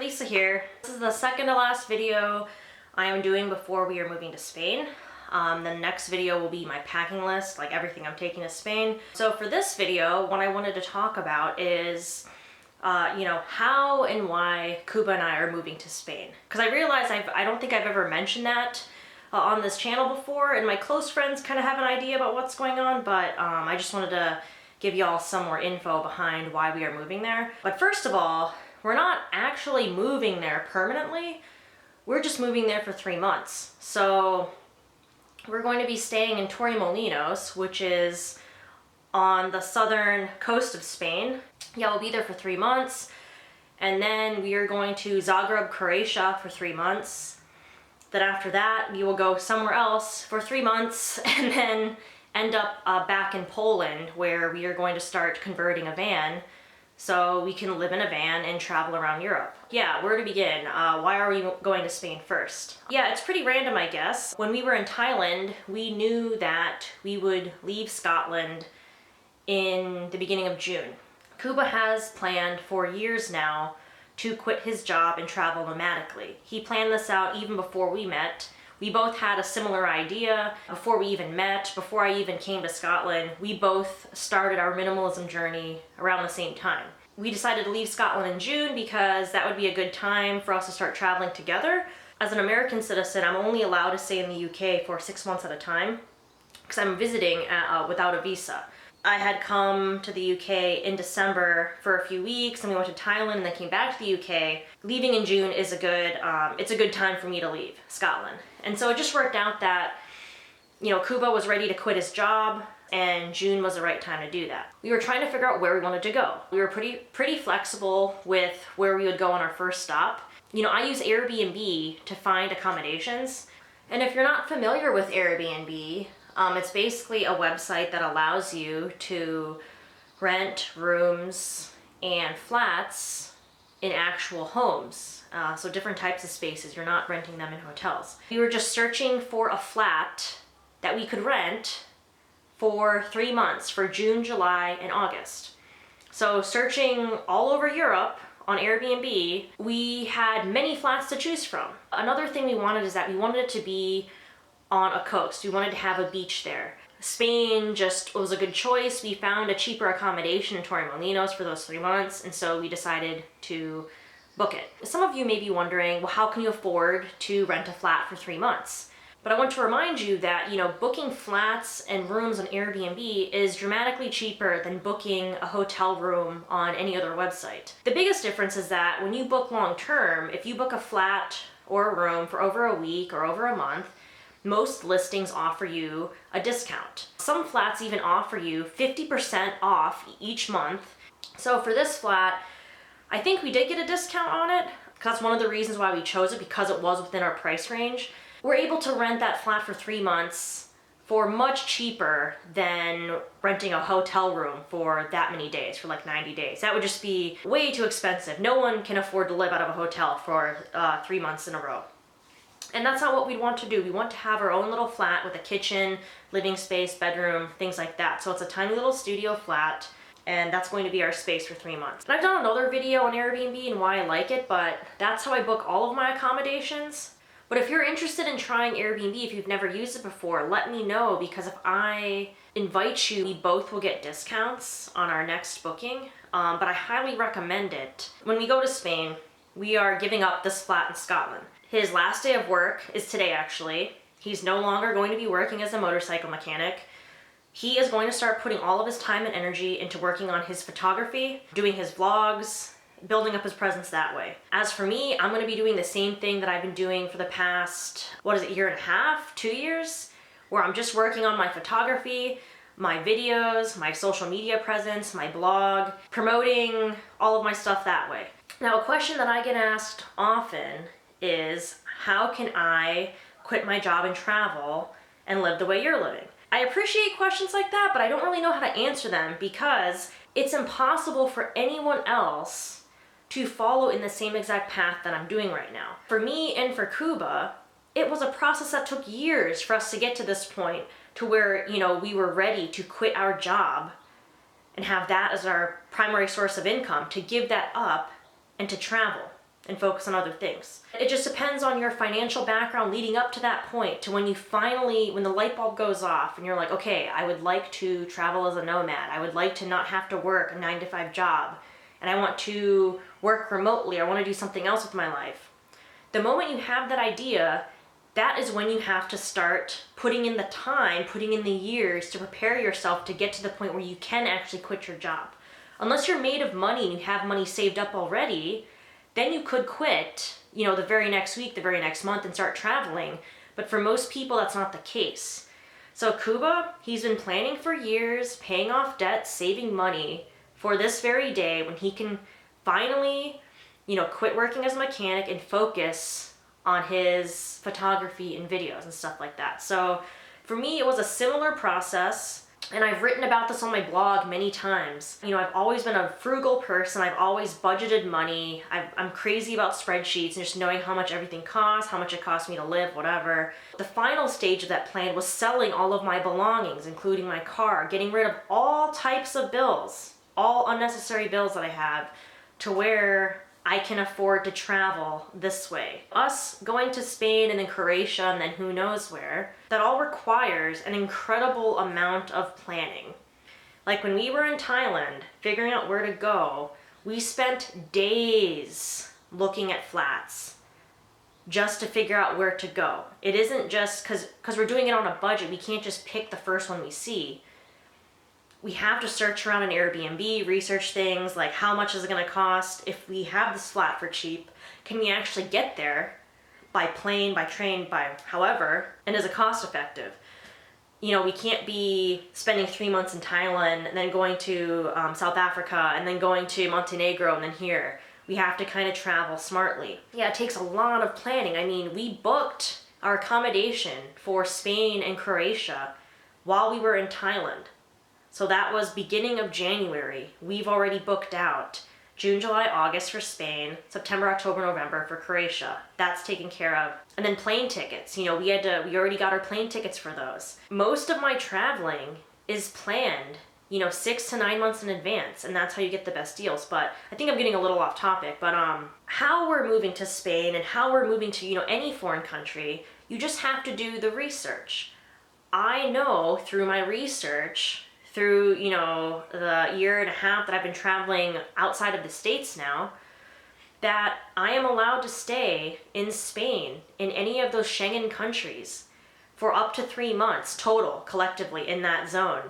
Lisa here. This is the second to last video I am doing before we are moving to Spain. The next video will be my packing list, like everything I'm taking to Spain. So for this video, what I wanted to talk about is, how and why Kuba and I are moving to Spain. Because I realize I don't think I've ever mentioned that on this channel before, and my close friends kind of have an idea about what's going on, but I just wanted to give y'all some more info behind why we are moving there. But first of all, we're not actually moving there permanently. We're just moving there for 3 months. So we're going to be staying in Torremolinos, which is on the southern coast of Spain. Yeah, we'll be there for 3 months. And then we are going to Zagreb, Croatia for 3 months. Then after that, we will go somewhere else for 3 months and then end up back in Poland, where we are going to start converting a van so we can live in a van and travel around Europe. Yeah, where to begin? Why are we going to Spain first? Yeah, it's pretty random, I guess. When we were in Thailand, we knew that we would leave Scotland in the beginning of June. Kuba has planned for years now to quit his job and travel nomadically. He planned this out even before we met. We both had a similar idea before we even met, before I even came to Scotland. We both started our minimalism journey around the same time. We decided to leave Scotland in June because that would be a good time for us to start traveling together. As an American citizen, I'm only allowed to stay in the UK for 6 months at a time because I'm visiting without a visa. I had come to the UK in December for a few weeks, and we went to Thailand and then came back to the UK. Leaving in June is it's a good time for me to leave Scotland. And so it just worked out that, Kuba was ready to quit his job, and June was the right time to do that. We were trying to figure out where we wanted to go. We were pretty flexible with where we would go on our first stop. I use Airbnb to find accommodations. And if you're not familiar with Airbnb, it's basically a website that allows you to rent rooms and flats in actual homes. So different types of spaces. You're not renting them in hotels. We were just searching for a flat that we could rent for 3 months, for June, July, and August. So searching all over Europe on Airbnb, we had many flats to choose from. Another thing we wanted is that we wanted it to be on a coast. We wanted to have a beach there. Spain just was a good choice. We found a cheaper accommodation in Torremolinos for those 3 months, and so we decided to book it. Some of you may be wondering, well, how can you afford to rent a flat for 3 months? But I want to remind you that, booking flats and rooms on Airbnb is dramatically cheaper than booking a hotel room on any other website. The biggest difference is that when you book long term, if you book a flat or a room for over a week or over a month, most listings offer you a discount. Some flats even offer you 50% off each month. So for this flat, I think we did get a discount on it. That's one of the reasons why we chose it, because it was within our price range. We're able to rent that flat for 3 months for much cheaper than renting a hotel room for that many days, for like 90 days. That would just be way too expensive. No one can afford to live out of a hotel for 3 months in a row. And that's not what we want to do. We want to have our own little flat with a kitchen, living space, bedroom, things like that. So it's a tiny little studio flat, and that's going to be our space for 3 months. And I've done another video on Airbnb and why I like it, but that's how I book all of my accommodations. But if you're interested in trying Airbnb, if you've never used it before, let me know, because if I invite you, we both will get discounts on our next booking. But I highly recommend it. When we go to Spain, we are giving up this flat in Scotland. His last day of work is today, actually. He's no longer going to be working as a motorcycle mechanic. He is going to start putting all of his time and energy into working on his photography, doing his vlogs, building up his presence that way. As for me, I'm going to be doing the same thing that I've been doing for the past, year and a half, 2 years, where I'm just working on my photography, my videos, my social media presence, my blog, promoting all of my stuff that way. Now, a question that I get asked often is, how can I quit my job and travel and live the way you're living? I appreciate questions like that, but I don't really know how to answer them, because it's impossible for anyone else to follow in the same exact path that I'm doing right now. For me and for Kuba, it was a process that took years for us to get to this point, to where, we were ready to quit our job and have that as our primary source of income, to give that up and to travel. and focus on other things. It just depends on your financial background leading up to that point, to when the light bulb goes off and you're like, okay, I would like to travel as a nomad. I would like to not have to work a 9-to-5 job. And I want to work remotely. I want to do something else with my life. The moment you have that idea, that is when you have to start putting in the time, putting in the years to prepare yourself to get to the point where you can actually quit your job. Unless you're made of money and you have money saved up already, then you could quit, the very next week, the very next month, and start traveling. But for most people, that's not the case. So Kuba, he's been planning for years, paying off debt, saving money for this very day when he can finally, quit working as a mechanic and focus on his photography and videos and stuff like that. So for me, it was a similar process. And I've written about this on my blog many times. I've always been a frugal person. I've always budgeted money. I'm crazy about spreadsheets and just knowing how much everything costs, how much it costs me to live, whatever. The final stage of that plan was selling all of my belongings, including my car, getting rid of all types of bills, all unnecessary bills that I have, to where I can afford to travel this way. Us going to Spain and then Croatia and then who knows where, that all requires an incredible amount of planning. Like when we were in Thailand, figuring out where to go, we spent days looking at flats just to figure out where to go. It isn't just because we're doing it on a budget, we can't just pick the first one we see. We have to search around an Airbnb, research things like how much is it going to cost if we have this flat for cheap. Can we actually get there by plane, by train, by however, and is it cost effective? We can't be spending 3 months in Thailand and then going to South Africa and then going to Montenegro and then here. We have to kind of travel smartly. Yeah, it takes a lot of planning. We booked our accommodation for Spain and Croatia while we were in Thailand. So that was beginning of January. We've already booked out June, July, August for Spain, September, October, November for Croatia. That's taken care of. And then plane tickets. We already got our plane tickets for those. Most of my traveling is planned, 6 to 9 months in advance, and that's how you get the best deals. But I think I'm getting a little off topic, but how we're moving to Spain and how we're moving to, any foreign country, you just have to do the research. I know through my research, through, the year and a half that I've been traveling outside of the States now, that I am allowed to stay in Spain, in any of those Schengen countries, for up to 3 months total, collectively, in that zone,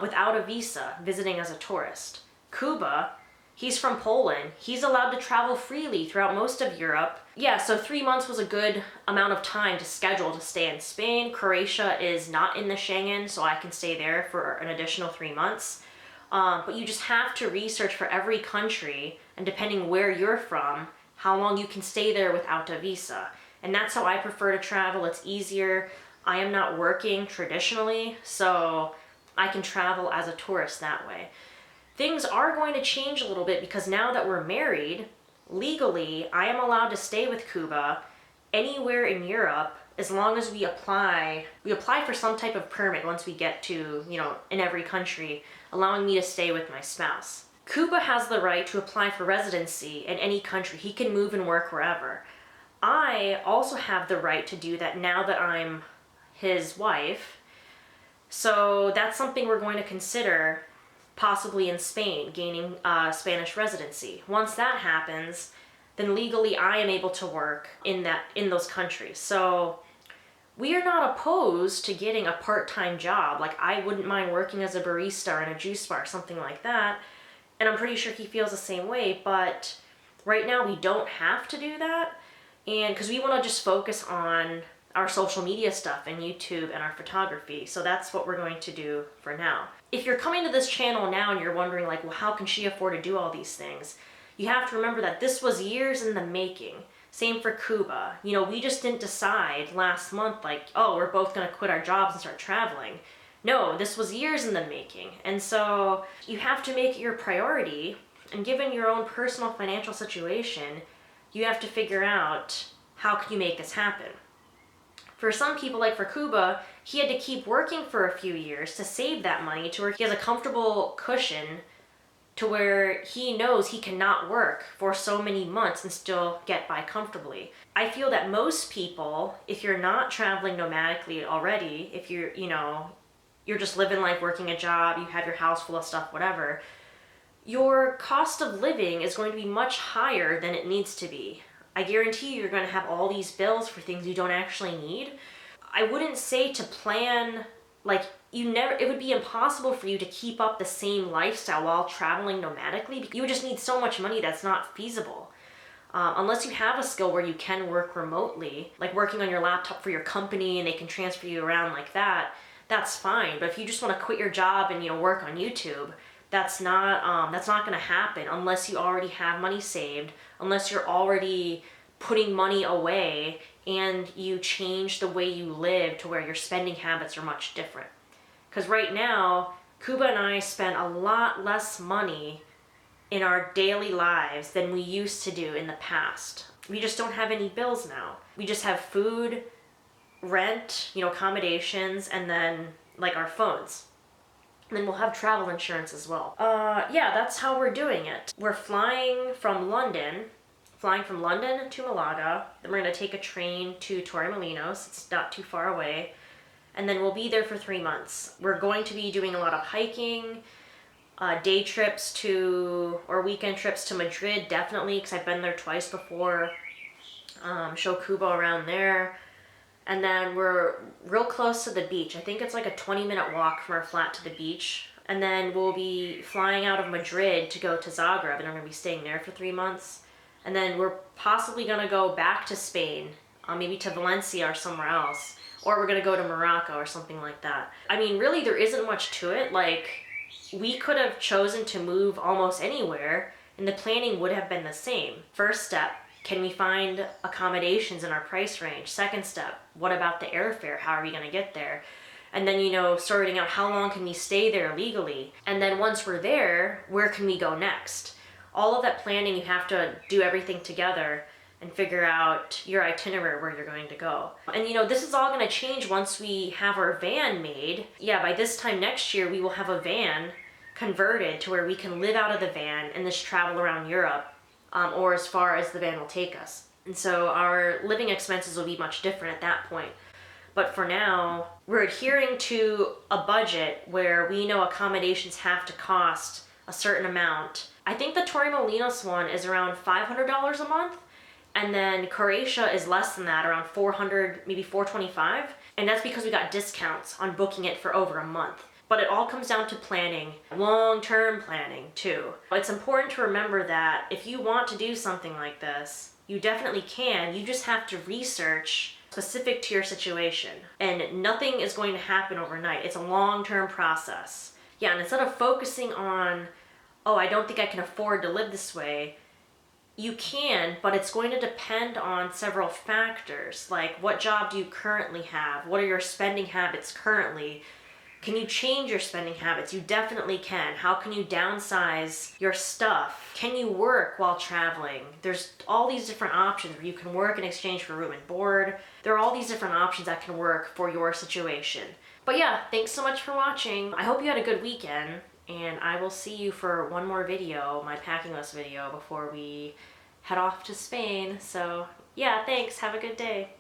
without a visa, visiting as a tourist. Kuba, he's from Poland. He's allowed to travel freely throughout most of Europe. Yeah, so 3 months was a good amount of time to schedule to stay in Spain. Croatia is not in the Schengen, so I can stay there for an additional 3 months. But you just have to research for every country, and depending where you're from, how long you can stay there without a visa. And that's how I prefer to travel. It's easier. I am not working traditionally, so I can travel as a tourist that way. Things are going to change a little bit because now that we're married, legally, I am allowed to stay with Kuba anywhere in Europe as long as we apply for some type of permit once we get to, in every country, allowing me to stay with my spouse. Kuba has the right to apply for residency in any country. He can move and work wherever. I also have the right to do that now that I'm his wife. So that's something we're going to consider, possibly in Spain, gaining Spanish residency. Once that happens, then legally I am able to work in those countries. So we are not opposed to getting a part-time job. Like, I wouldn't mind working as a barista in a juice bar, something like that. And I'm pretty sure he feels the same way, but right now we don't have to do that. And because we want to just focus on our social media stuff and YouTube and our photography. So that's what we're going to do for now. If you're coming to this channel now and you're wondering like, well, how can she afford to do all these things? You have to remember that this was years in the making. Same for Kuba. We just didn't decide last month like, oh, we're both going to quit our jobs and start traveling. No, this was years in the making. And so you have to make it your priority, and given your own personal financial situation, you have to figure out how can you make this happen. For some people, like for Kuba, he had to keep working for a few years to save that money to where he has a comfortable cushion to where he knows he cannot work for so many months and still get by comfortably. I feel that most people, if you're not traveling nomadically already, if you're, you're just living life, working a job, you have your house full of stuff, whatever, your cost of living is going to be much higher than it needs to be. I guarantee you're going to have all these bills for things you don't actually need. I wouldn't say to plan, it would be impossible for you to keep up the same lifestyle while traveling nomadically. You would just need so much money that's not feasible. Unless you have a skill where you can work remotely, like working on your laptop for your company and they can transfer you around like that, that's fine. But if you just want to quit your job and work on YouTube, that's not going to happen unless you already have money saved, unless you're already putting money away and you change the way you live to where your spending habits are much different. Because right now, Kuba and I spend a lot less money in our daily lives than we used to do in the past. We just don't have any bills now. We just have food, rent, accommodations, and then our phones. And then we'll have travel insurance as well. Yeah, that's how we're doing it. We're flying from London to Malaga. Then we're gonna take a train to Torremolinos. It's not too far away. And then we'll be there for 3 months. We're going to be doing a lot of hiking, day trips or weekend trips to Madrid, definitely, because I've been there twice before. Show Kuba around there. And then we're real close to the beach. I think it's like a 20-minute walk from our flat to the beach. And then we'll be flying out of Madrid to go to Zagreb, and we're gonna be staying there for 3 months. And then we're possibly gonna go back to Spain, maybe to Valencia or somewhere else. Or we're gonna go to Morocco or something like that. I mean, really, there isn't much to it. We could have chosen to move almost anywhere, and the planning would have been the same. First step, can we find accommodations in our price range? Second step, what about the airfare? How are we gonna get there? And then, sorting out how long can we stay there legally? And then once we're there, where can we go next? All of that planning, you have to do everything together and figure out your itinerary where you're going to go. And this is all gonna change once we have our van made. Yeah, by this time next year, we will have a van converted to where we can live out of the van and just travel around Europe, or as far as the van will take us. And so our living expenses will be much different at that point. But for now, we're adhering to a budget where we know accommodations have to cost a certain amount. I think the Torremolinos one is around $500 a month. And then Croatia is less than that, around $400, maybe $425. And that's because we got discounts on booking it for over a month. But it all comes down to planning, long-term planning too. It's important to remember that if you want to do something like this, you definitely can. You just have to research specific to your situation. And nothing is going to happen overnight. It's a long-term process. Yeah, and instead of focusing on, oh, I don't think I can afford to live this way, you can, but it's going to depend on several factors. Like, what job do you currently have? What are your spending habits currently? Can you change your spending habits? You definitely can. How can you downsize your stuff? Can you work while traveling? There's all these different options where you can work in exchange for room and board. There are all these different options that can work for your situation. But yeah, thanks so much for watching. I hope you had a good weekend, and I will see you for one more video, my packing list video, before we head off to Spain. So yeah, thanks. Have a good day.